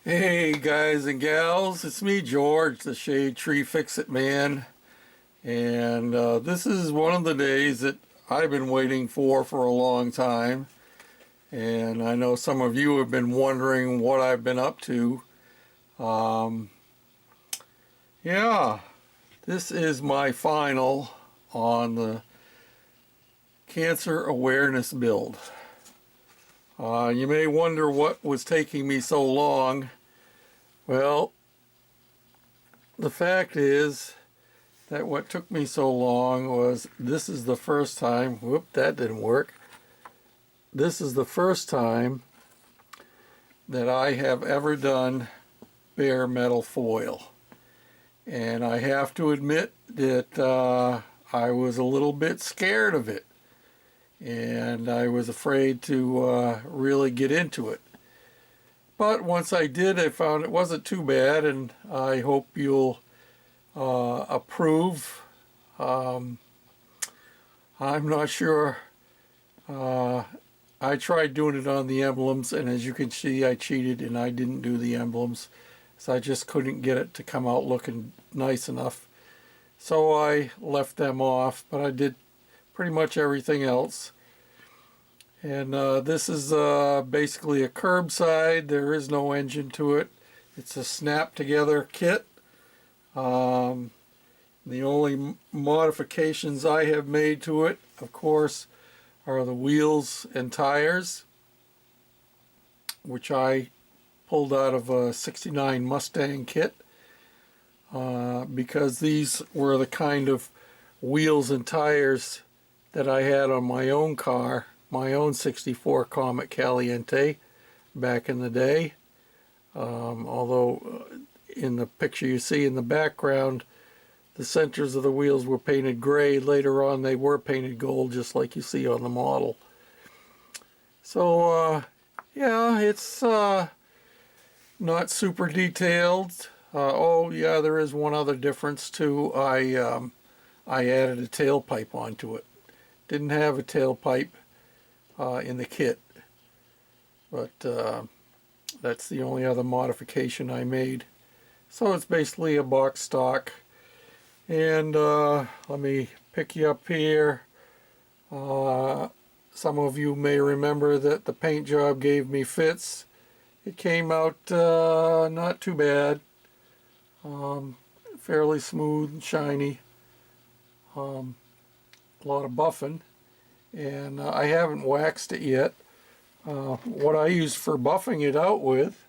Hey guys and gals, it's me George, the Shade Tree Fix-It Man, and this is one of the days that I've been waiting for a long time, and I know some of you have been wondering what I've been up to. Um, yeah, this is my final on the cancer awareness build. You may wonder what was taking me so long. Well, the fact is that what took me so long was this is the first time, whoop, that didn't work. This is the first time that I have ever done bare metal foil. And I have to admit that I was a little bit scared of it. And I was afraid to really get into it. But once I did, I found it wasn't too bad, and I hope you'll approve. I'm not sure. I tried doing it on the emblems, and as you can see, I cheated and I didn't do the emblems. So I just couldn't get it to come out looking nice enough. So I left them off, but I did pretty much everything else. And this is basically a curbside. There is no engine to it. It's a snap together kit. The only modifications I have made to it, of course, are the wheels and tires, which I pulled out of a '69 Mustang kit, because these were the kind of wheels and tires that I had on my own car, my own '64 Comet Caliente back in the day. Although in the picture you see in the background, the centers of the wheels were painted gray. Later on they were painted gold, just like you see on the model. So yeah, it's not super detailed. Oh yeah, there is one other difference too. I added a tailpipe onto it. Didn't have a tailpipe in the kit, but that's the only other modification I made. So it's basically a box stock. And let me pick you up here. Some of you may remember that the paint job gave me fits. It came out not too bad. Fairly smooth and shiny. A lot of buffing. And I haven't waxed it yet. What I used for buffing it out with,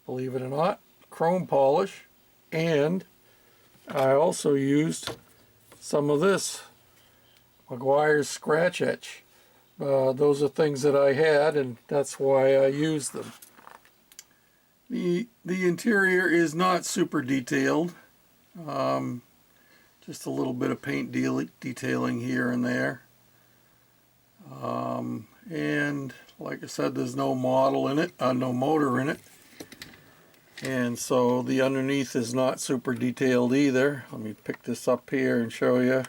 believe it or not, chrome polish, and I also used some of this Meguiar's scratch etch. Those are things that I had, and that's why I used them. The interior is not super detailed. Just a little bit of paint detailing here and there. And like I said, there's no model in it, no motor in it. And so the underneath is not super detailed either. Let me pick this up here and show you.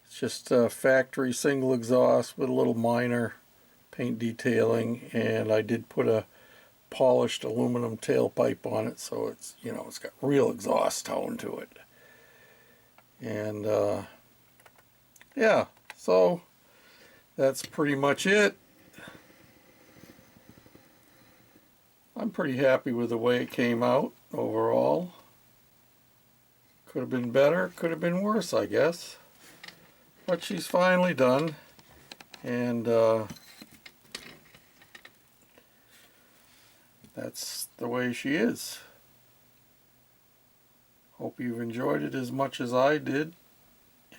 It's just a factory single exhaust with a little minor paint detailing, and I did put a polished aluminum tailpipe on it, so it's, you know, it's got real exhaust tone to it. And yeah, so that's pretty much it. I'm pretty happy with the way it came out overall. Could have been better, could have been worse, I guess. But she's finally done, and that's the way she is. Hope you've enjoyed it as much as I did.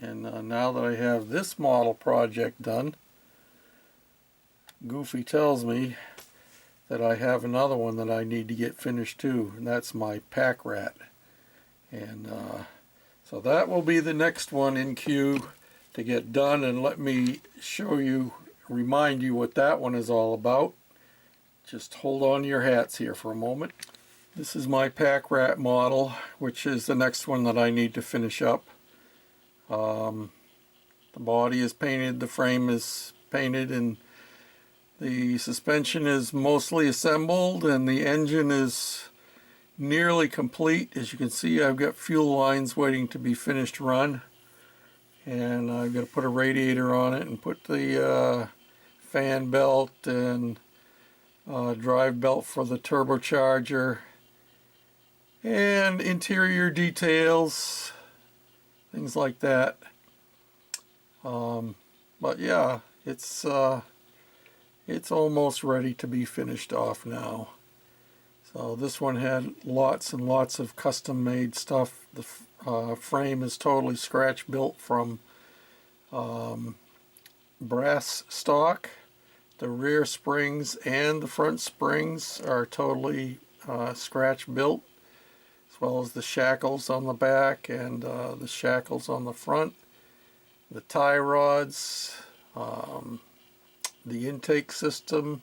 And now that I have this model project done, Goofy tells me that I have another one that I need to get finished too, and that's my pack rat. And so that will be the next one in queue to get done, and let me show you, remind you what that one is all about. Just hold on to your hats here for a moment. This is my pack rat model, which is the next one that I need to finish up. The body is painted, the frame is painted, and The suspension is mostly assembled and the engine is nearly complete. As you can see, I've got fuel lines waiting to be finished run, and I've got to put a radiator on it and put the fan belt and drive belt for the turbocharger and interior details, things like that. But yeah, it's almost ready to be finished off now. So this one had lots and lots of custom made stuff. The frame is totally scratch built from brass stock. The rear springs and the front springs are totally scratch built, as well as the shackles on the back and the shackles on the front. The tie rods, the intake system.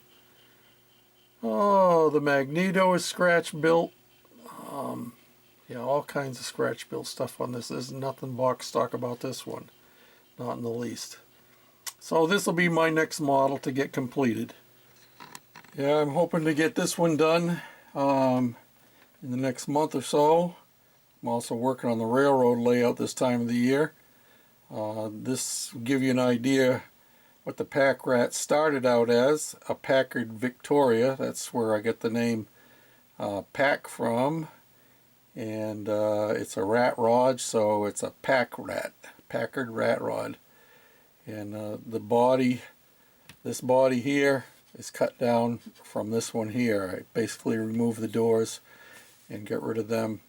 Oh, the magneto is scratch built. Yeah, all kinds of scratch built stuff on this. There's nothing box stock about this one, not in the least. So this will be my next model to get completed. Yeah, I'm hoping to get this one done in the next month or so. I'm also working on the railroad layout this time of the year. This will give you an idea what the Pack Rat started out as, a Packard Victoria. That's where I get the name Pack from. And it's a rat rod, so it's a Pack Rat, Packard rat rod. And the body, this body here is cut down from this one here. I basically remove the doors and get rid of them,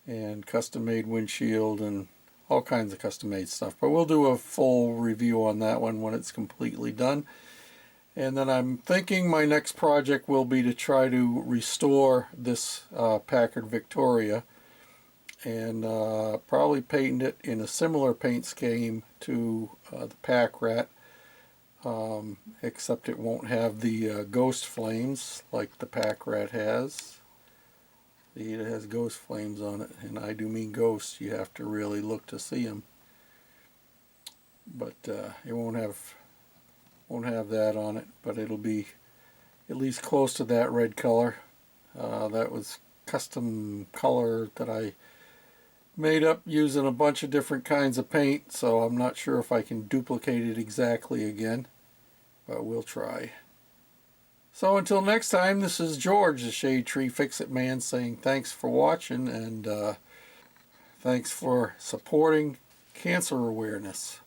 and custom made windshield and all kinds of custom made stuff. But we'll do a full review on that one when it's completely done. And then I'm thinking my next project will be to try to restore this Packard Victoria and probably paint it in a similar paint scheme to the Pack Rat, except it won't have the ghost flames like the Pack Rat has. It has ghost flames on it, and I do mean ghosts. You have to really look to see them. But it won't have that on it, but it'll be at least close to that red color. That was custom color that I made up using a bunch of different kinds of paint, so I'm not sure if I can duplicate it exactly again, but we'll try. So until next time, this is George, the Shade Tree Fix-It Man, saying thanks for watching, and thanks for supporting cancer awareness.